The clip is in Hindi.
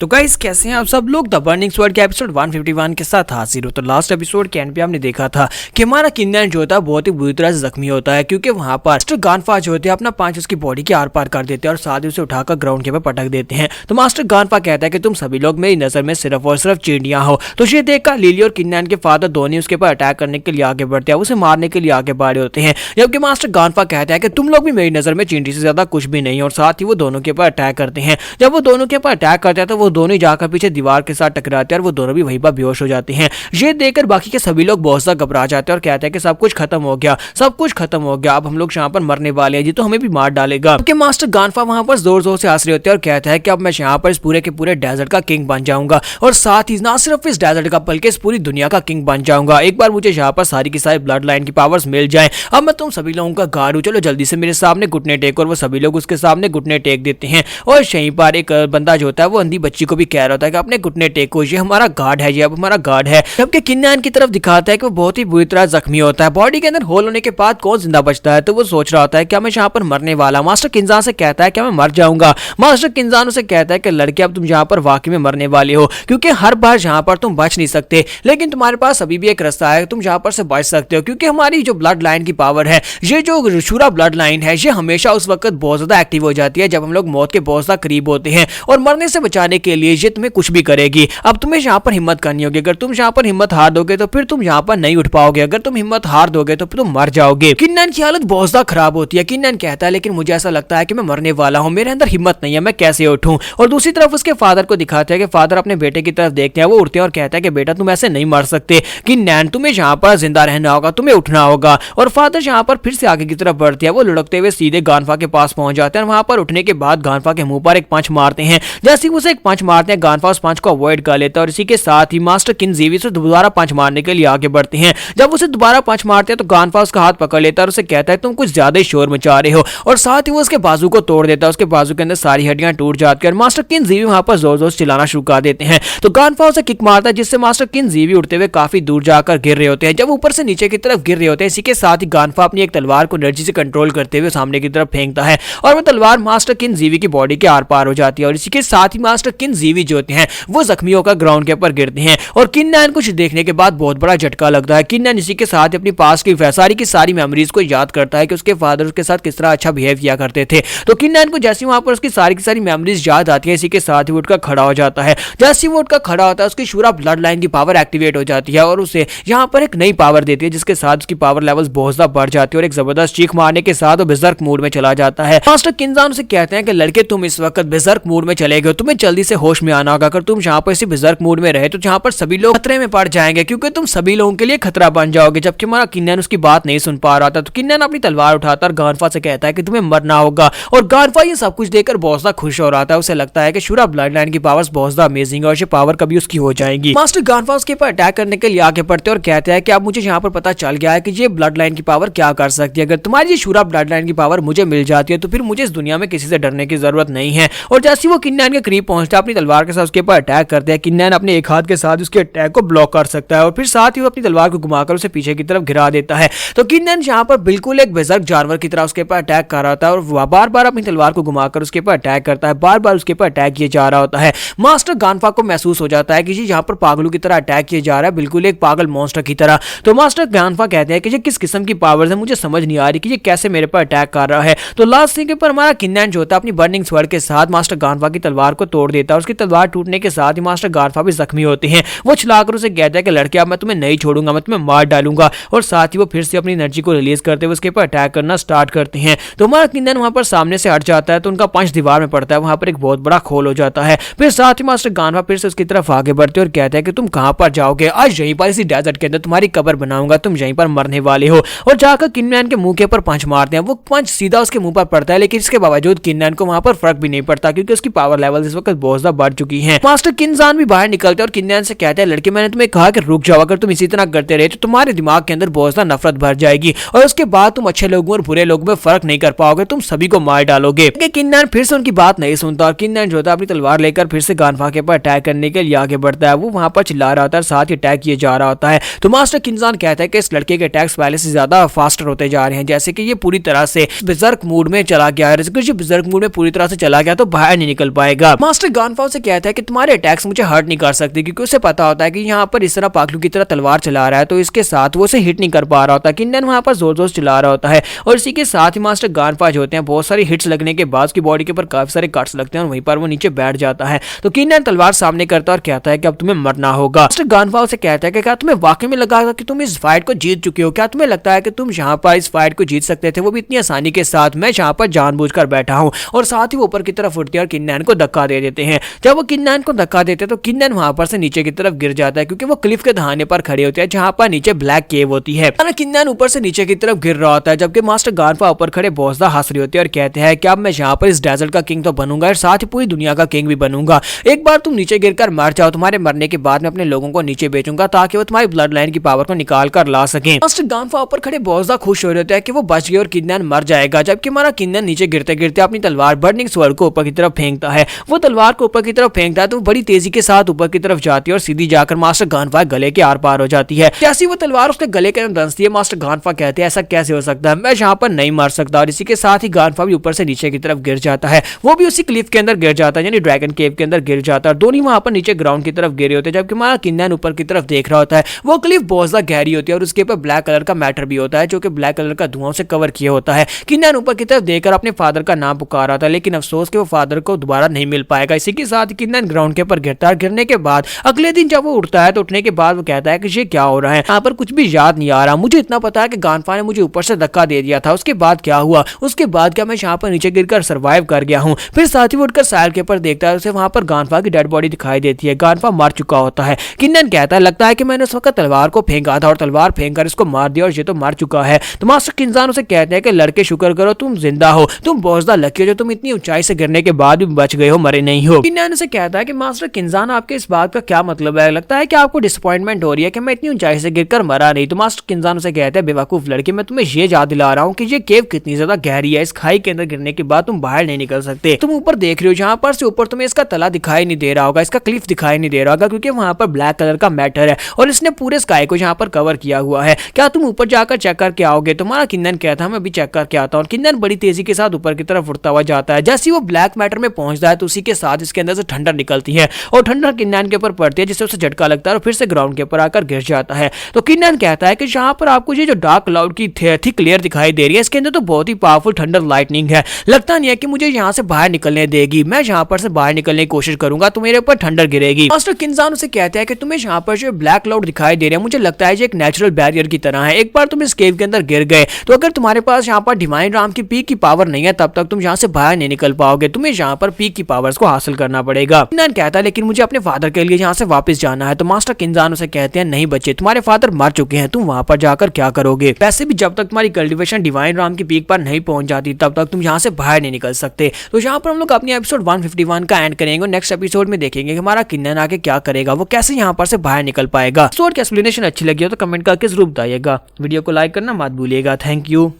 तो गाइस कैसे हैं आप सब लोग। द बर्निंग स्वॉर्ड के एपिसोड 151 के साथ हाजिर हो। तो लास्ट एपिसोड के एंड पे हमने देखा था कि हमारा किन्नन जो होता है बहुत ही बुरी तरह से जख्मी होता है, क्योंकि वहां पर मास्टर गानफा जो होते हैं अपना पांच उसकी बॉडी के आर पार कर देते हैं और साथ ही उसे उठाकर ग्राउंड के ऊपर पटक देते हैं। तो मास्टर गानफा कहता है कि तुम सभी लोग मेरी नजर में सिर्फ और सिर्फ चिड़िया हो। तो ये देखकर लिली और किन्नन के फादर दोनों उसके ऊपर अटैक करने के लिए आगे बढ़ते हैं, उसे मारने के लिए आगे बढ़े होते हैं। जबकि मास्टर गानफा कहता है कि तुम लोग भी मेरी नजर में चिंटी से ज्यादा कुछ भी नहीं, और साथ ही वो दोनों के ऊपर अटैक करते हैं। जब वो दोनों के ऊपर अटैक करते हैं तो वो दोनों जाकर पीछे दीवार के साथ टकराते हैं और वो दोनों भी वहीं पर बेहोश हो जाते हैं। ये देखकर बाकी के सभी लोग बहुत ज्यादा घबरा जाते हैं और कहते हैं कि सब कुछ खत्म हो गया, सब कुछ खत्म हो गया, अब हम लोग यहाँ पर मरने वाले हैं, जी तो हमें भी मार डालेगा। क्योंकि मास्टर गानफा वहां पर जोर जोर से हंस रहे होते हैं और कहता है कि अब मैं यहाँ पर इस पूरे के पूरे डेजर्ट का किंग बन जाऊंगा, और साथ ही ना सिर्फ इस डेजर्ट का बल्कि इस पूरी दुनिया का किंग बन जाऊंगा। एक बार मुझे यहाँ पर सारी की सारी ब्लड लाइन की पावर्स मिल जाए, अब मैं तुम सभी लोगों का गार्ड हूँ, चलो जल्दी से मेरे सामने घुटने टेक। और वो सभी लोग उसके सामने घुटने टेक देते हैं। और यहीं पर एक बंदा जो होता है वो अंधी बच्ची को भी कह रहा होता है कि अपने घुटने टेको, ये हमारा गार्ड है, ये अब हमारा गार्ड है। जबकि किन्नन की तरफ दिखाता है कि वो बहुत ही बुरी तरह जख्मी होता है। बॉडी के अंदर होल होने के बाद कौन जिंदा बचता है, तो वो सोच रहा होता है क्या मैं यहाँ पर मरने वाला। मास्टर किन्जान से कहता है क्या मैं मर जाऊंगा। मास्टर किन्जान उसे कहता है कि लड़के अब तुम यहाँ पर वाकई में मरने वाले हो, क्योंकि हर बार यहाँ पर तुम बच नहीं सकते, लेकिन तुम्हारे पास अभी भी एक रास्ता है, तुम यहाँ पर से बच सकते हो। क्योंकि हमारी जो ब्लड लाइन की पावर है, ये जो शूरा ब्लड लाइन है, ये हमेशा उस वक्त बहुत ज्यादा एक्टिव हो जाती है जब हम लोग मौत के बहुत ज्यादा करीब होते हैं, और मरने से बचाने के लिए ये तुम्हें कुछ भी करेगी। अब तुम्हें यहाँ पर हिम्मत करनी होगी, अगर तुम यहाँ पर हिम्मत हार दोगे तो फिर तुम यहाँ पर नहीं उठ पाओगे, अगर तुम हिम्मत हार दोगे तो फिर तुम मर जाओगे। किन्नन की हालत बहुत ज्यादा खराब होती है। किन्नन कहता है लेकिन मुझे ऐसा लगता है कि मैं मरने वाला हूँ, मेरे अंदर हिम्मत नहीं है, मैं कैसे उठूं। और दूसरी तरफ उसके फादर को दिखाते हैं कि फादर अपने बेटे की तरफ देखते हैं, वो उठते हैं और कहता है कि बेटा तुम ऐसे नहीं मर सकते, किन्नन तुम्हें यहाँ पर जिंदा रहना होगा, तुम्हें उठना होगा। और फादर यहाँ पर फिर से आगे की तरफ बढ़ते हैं, वो लुढ़कते हुए सीधे गानफा के पास पहुंच जाते हैं। वहां पर उठने के बाद गानफा के मुंह पर एक पंच मारते हैं। जैसे ही उसे एक पंच मारते हैं, गानफा उस पंच को अवॉइड कर लेता है, और इसी के साथ ही मास्टर किनजीवी से दोबारा पंच मारने के लिए आगे बढ़ते हैं। जब उसे दोबारा पंच मारते हैं तो गानफा उसका हाथ पकड़ लेता है और उसे कहता है तुम कुछ ज्यादा ही शोर मचा रहे हो, और साथ ही वो उसके बाजू को तोड़ देता है। उसके बाजू के अंदर सारी हड्डियां टूट जाती हैं और मास्टर किनजीवी वहां पर जोर जोर से चिल्लाना शुरू कर देते हैं। तो गानफा उसे किक मारता है, जिससे मास्टर किनजीवी उड़ते हुए काफी दूर जाकर गिर रहे होते हैं। जब ऊपर से नीचे की तरफ गिर रहे होते हैं, इसी के साथ ही गानफा अपनी एक तलवार को एनर्जी से कंट्रोल करते हुए सामने की तरफ फेंकता है, और वो तलवार मास्टर किनजीवी की बॉडी के आर पार हो जाती है। और इसी के साथ ही मास्टर किनजीवी जो होते हैं वो जख्मी होकर ग्राउंड के ऊपर गिरते हैं, और किन्नन कुछ देखने के बाद बहुत बड़ा झटका लगता है। किन्नन इसी के साथ अपनी पास की सारी की सारी मेमोरीज को याद करता है कि उसके फादर उसके साथ किस तरह अच्छा बिहेव किया करते थे। तो किन्नन को जैसे वहां पर उसकी सारी की सारी मेमोरीज याद आती है, इसी के साथ ही वो उठकर खड़ा हो जाता है। जैसे वो उठकर खड़ा होता है, उसकी शूरा ब्लड लाइन की पावर एक्टिवेट हो जाती है और उसे यहाँ पर एक नई पावर देती है, जिसके साथ उसकी पावर लेवल्स बहुत ज्यादा बढ़ जाती है, और एक जबरदस्त चीख मारने के साथ वो बेजर्क मूड में चला जाता है। मास्टर किन्जान उसे कहते हैं कि लड़के तुम इस वक्त बेजर्क मूड में चले गए, तुम्हें जल्दी से होश में आना होगा। अगर तुम यहाँ पर इसी बेजर्क मूड में रहे तो यहाँ पर सभी लोग खतरे में पड़ जाएंगे, क्योंकि तुम सभी लोगों के लिए खतरा बन जाओगे। जबकि हमारा किन्नन उसकी बात नहीं सुन पा रहा था। तो किन्नन अपनी तलवार उठाता और गानफा से कहता है कि तुम्हें मरना होगा, और गानफा ये सब कुछ देखकर बहुत ज्यादा खुश हो रहा था। उसे लगता है कि शूरा ब्लड लाइन की पावर्स बहुत ज्यादा अमेजिंग है और ये पावर कभी उसकी हो जाएगी। मास्टर गानफा उसके ऊपर अटैक करने के लिए आगे बढ़ते और कहते हैं कि अब मुझे यहाँ पर पता चल गया है कि ये ब्लड लाइन की पावर क्या कर सकती है। अगर तुम्हारी ये शूरा ब्लड लाइन की पावर मुझे मिल जाती है तो फिर मुझे इस दुनिया में किसी से डरने की जरूरत नहीं है। और जैसे वो किन्नन के करीब पहुंचता है, अपनी तलवार के साथ उसके ऊपर अटैक करते हैं। किन्नन अपने एक हाथ के साथ उसके अटैक को ब्लॉक कर सकता है, और फिर साथ ही वो अपनी तलवार को घुमाकर उसे पीछे की तरफ गिरा देता है। तो किन्नन यहाँ पर बिल्कुल एक बेजर्क जानवर की तरह उसके ऊपर अटैक कर रहा था, और वह बार बार अपनी तलवार को घुमाकर उसके ऊपर अटैक करता है, बार बार उसके ऊपर अटैक किया जा रहा होता है। मास्टर गानफा को महसूस हो जाता है कि यहाँ पर पागलों की तरह अटैक किया जा रहा है, बिल्कुल एक पागल मॉन्स्टर की तरह। तो मास्टर गानफा कहते हैं कि ये किस किस्म की पावर्स है, मुझे समझ नहीं आ रही कि ये कैसे मेरे पर अटैक कर रहा है। तो लास्ट सीन के ऊपर हमारा किन्नन जो होता है अपनी बर्निंग स्वॉर्ड के साथ मास्टर गानफा की तलवार को तोड़ देता है। उसकी तलवार टूटने के साथ ही मास्टर गानफा भी जख्मी होते हैं। वो चिल्लाकर उसे कहता है कि लड़के अब मैं तुम्हें नहीं छोड़ूंगा, मैं तुम्हें मार डालूंगा। और साथ ही वो फिर से अपनी एनर्जी को रिलीज करते हुए उसके ऊपर अटैक करना स्टार्ट करते हैं। तो हमारा किन्नन वहां पर सामने से हट जाता है, तो उनका पंच दीवार में पड़ता है, वहां पर एक बहुत बड़ा खोल हो जाता है। फिर साथ ही मास्टर गानफा फिर से उसकी तरफ आगे बढ़ते और कहते हैं कि तुम कहां पर जाओगे, आज यहीं पर इसी डेजर्ट के अंदर तुम्हारी कब्र बनाऊंगा, तुम यहीं पर मरने वाले हो। और जाकर किन्नन के मुंह के ऊपर पंच मारते हैं। वो पंच सीधा उसके मुंह पर पड़ता है, लेकिन इसके बावजूद किन्नन को वहां पर फर्क भी नहीं पड़ता, क्योंकि उसकी पावर लेवल इस वक्त बहुत ज्यादा बढ़ चुकी है। मास्टर किन्जान भी बाहर निकलते हैं और किन्नन से कहते हैं लड़के मैंने तुम्हें कहा कि रुक जाओ, अगर तुम इसी तरह करते रहे तो तुम्हारे दिमाग के अंदर बहुत ज्यादा नफरत भर जाएगी, और उसके बाद तुम अच्छे लोगों और बुरे लोगों में फर्क नहीं कर पाओगे, तुम सभी को मार डालोगे। किन्नन फिर से उनकी बात नहीं सुनता, और किन्नन जो था अपनी तलवार लेकर फिर से गानफा के ऊपर अटैक करने के लिए आगे बढ़ता है। वो वहां पर चिल्ला रहा होता है, साथ ही अटैक किए जा रहा होता है। तो मास्टर किन्जान कहता है कि इस लड़के के अटैक्स पहले से ज्यादा फास्टर होते जा रहे हैं, जैसे कि ये पूरी तरह से बिजर्क मूड में चला गया है। बिजर्क मूड में पूरी तरह से चला गया तो बाहर नहीं निकल पाएगा। मास्टर गानफा से कहता है कि तुम्हारे अटैक्स मुझे हर्ट नहीं कर सकते, क्योंकि उसे पता होता है कि यहाँ पर इस तरह पागलू की तरह तलवार चला रहा है, तो इसके साथ वो उसे हिट नहीं कर पा रहा होता। किन्नन वहाँ पर जोर जोर चला रहा होता है और इसी के साथ ही मास्टर गानफा जो होते हैं बहुत सारी हिट्स लगने के बाद उसकी बॉडी के ऊपर काफी सारे कट्स लगते हैं और वहीं पर वो नीचे बैठ जाता है। तो किन्नन तलवार सामने करता है और कहता है कि अब तुम्हें मरना होगा। मास्टर गानफा उसे कहता है कि क्या तुम्हें वाकई में लगा कि तुम इस फाइट को जीत चुके हो? क्या तुम्हें लगता है कि तुम यहाँ पर इस फाइट को जीत सकते थे, वो भी इतनी आसानी के साथ? मैं यहाँ पर जानबूझकर बैठा हूँ। और साथ ही वो ऊपर की तरफ उठते हैं और किन्नन को धक्का दे देते हैं। जब वो किन्नन को धक्का देते हैं तो किन्नन वहां पर से नीचे की तरफ गिर जाता है, क्योंकि वो क्लिफ के दहाने पर खड़े होते हैं जहां पर नीचे ब्लैक केव होती है। किन्नन ऊपर से नीचे की तरफ गिर रहा होता है, जबकि मास्टर गानफा ऊपर खड़े बोझदा हंस रहे होते हैं और कहते हैं कि अब मैं यहाँ पर इस डेजर्ट का किंग तो बनूंगा और साथ ही पूरी दुनिया का किंग भी बनूंगा। एक बार तुम नीचे गिरकर मर जाओ, तुम्हारे मरने के बाद मैं अपने लोगों को नीचे बेचूंगा ताकि वो तुम्हारी ब्लड लाइन की पावर को निकाल कर ला सके। मास्टर गानफा ऊपर खड़े बोझदा खुश हो रहे होते हैं कि वो बच गए और किन्नन मर जाएगा, जबकि हमारा किन्नन नीचे गिरते गिरते अपनी तलवार बर्निंग स्वॉर्ड को ऊपर की तरफ फेंकता है। वो तलवार को ऊपर की तरफ फेंकता है तो बड़ी तेजी के साथ ऊपर की तरफ जाती है और सीधी जाकर मास्टर गानफा गले के आर पार हो जाती है। जैसी वो तलवार उसके गले के अंदर धंसती है, मास्टर गानफा कहते हैं ऐसा कैसे हो सकता है, मैं यहाँ पर नहीं मर सकता। और इसी के साथ ही गानफा भी ऊपर से नीचे की तरफ गिर जाता है, वो भी उसी क्लिफ के अंदर गिर जाता है, यानी ड्रैगन केव के अंदर गिर जाता है। दोनों वहां पर नीचे ग्राउंड की तरफ गिरे होते हैं, जबकि हमारा किन्नन ऊपर की तरफ देख रहा होता है। वो क्लिफ बहुत ज्यादा गहरी होती है और उसके ऊपर ब्लैक कलर का मैटर भी होता है, जो कि ब्लैक कलर का धुआं से कवर किया होता है। किन्नन ऊपर की तरफ देखकर अपने फादर का नाम पुकार रहा था, लेकिन अफसोस कि वो फादर को दोबारा नहीं मिल पाएगा। इसी के साथ किन्नन ग्राउंड के ऊपर गिरता है। गिरने के बाद अगले दिन जब वो उठता है तो उठने के बाद वो कहता है कि ये क्या हो रहा है, यहाँ पर कुछ भी याद नहीं आ रहा। मुझे इतना पता है कि गानफा ने मुझे ऊपर से धक्का दे दिया था, उसके बाद क्या हुआ, उसके बाद क्या मैं यहाँ पर नीचे गिरकर सर्वाइव कर गया हूँ। फिर साथ ही उठकर साइड के ऊपर देखता है, उसे वहां पर गानफा की डेड बॉडी दिखाई देती है। गानफा मर चुका होता है। किन्नन कहता है लगता है कि मैंने उस वक्त तलवार को फेंका था और तलवार फेंककर इसको मार दिया और ये तो मर चुका है। तो मास्टर किन्जान उसे कहते हैं कि लड़के शुक्र करो तुम जिंदा हो, तुम बहुत ज्यादा लकी हो जो तुम इतनी ऊंचाई से गिरने के बाद भी बच गए हो, मरे नहीं हो। किन्नन उसे कहता है कि मास्टर किन्जान आपके इस बात का क्या मतलब है, लगता है कि आपको डिसअपॉइंटमेंट हो रही है कि मैं इतनी ऊंचाई से गिरकर मरा नहीं। तो मास्टर किन्जान उसे कहते हैं बेवकूफ लड़के, मैं तुम्हें ये याद दिला रहा हूँ कि ये केव कितनी ज्यादा गहरी है, इस खाई के अंदर गिरने के बाद तुम बाहर नहीं निकल सकते। तुम ऊपर देख रहे हो, जहां पर से ऊपर तुम्हें इसका तला दिखाई नहीं दे रहा होगा, इसका क्लिफ दिखाई नहीं दे रहा होगा, क्योंकि वहां पर ब्लैक कलर का मैटर है और इसने पूरे स्काई को यहाँ पर कवर किया हुआ है। क्या तुम ऊपर जाकर चेक करके आओगे? तुम्हारा किन्नन कहता है मैं अभी चेक करके आता हूँ। किन्नन बड़ी तेजी के साथ ऊपर की तरफ उड़ता हुआ जाता है। जैसे वो ब्लैक मैटर में पहुंचता है तो उसी के साथ इसके अंदर से ठंडर निकलती है और ठंडर किन्नन के ऊपर पड़ती है, जिससे उसे झटका लगता है और फिर से ग्राउंड के ऊपर आकर गिर जाता है। तो किन्नन कहता है कि यहाँ पर आपको ये जो डार्क क्लाउड की थिक लेयर दिखाई दे रही है, इसके अंदर तो बहुत ही पावरफुल ठंडर लाइटनिंग है, लगता नहीं है कि मुझे यहाँ से बाहर निकलने देगी। मैं यहाँ पर से बाहर निकलने की कोशिश करूंगा तो मेरे ऊपर ठंडर गिरेगी। मास्टर किन्जान उसे कहते हैं कि तुम्हें यहाँ पर जो ब्लैक क्लाउड दिखाई दे रहे हैं, मुझे लगता है ये एक नेचुरल बैरियर की तरह है। एक बार तुम इस केव के अंदर गिर गए तो अगर तुम्हारे पास यहाँ पर डिवाइन राम की पीक की पावर नहीं है तब तक तुम यहाँ से बाहर नहीं निकल पाओगे, तुम्हें यहाँ पर पीक की पावर्स को हासिल करना पड़ेगा। किन्नन कहता है लेकिन मुझे अपने फादर के लिए यहाँ से वापस जाना है। तो मास्टर किन्जान उसे कहते हैं नहीं बच्चे, तुम्हारे फादर मर चुके हैं, तुम वहां पर जाकर क्या करोगे? वैसे भी जब तक तुम्हारी कल्टिवेशन डिवाइन राम की पीक पर नहीं पहुंच जाती तब तक तुम यहाँ से बाहर नहीं निकल सकते। तो यहाँ पर हम लोग अपनी एपिसोड 151 का एंड करेंगे। नेक्स्ट एपिसोड में देखेंगे कि हमारा किन्नन आके क्या करेगा, वो कैसे यहाँ पर से बाहर निकल पाएगा। एपिसोड की एक्सप्लेनेशन अच्छी लगी हो तो कमेंट करके जरूर बताइएगा। वीडियो को लाइक करना मत भूलिएगा। Thank you.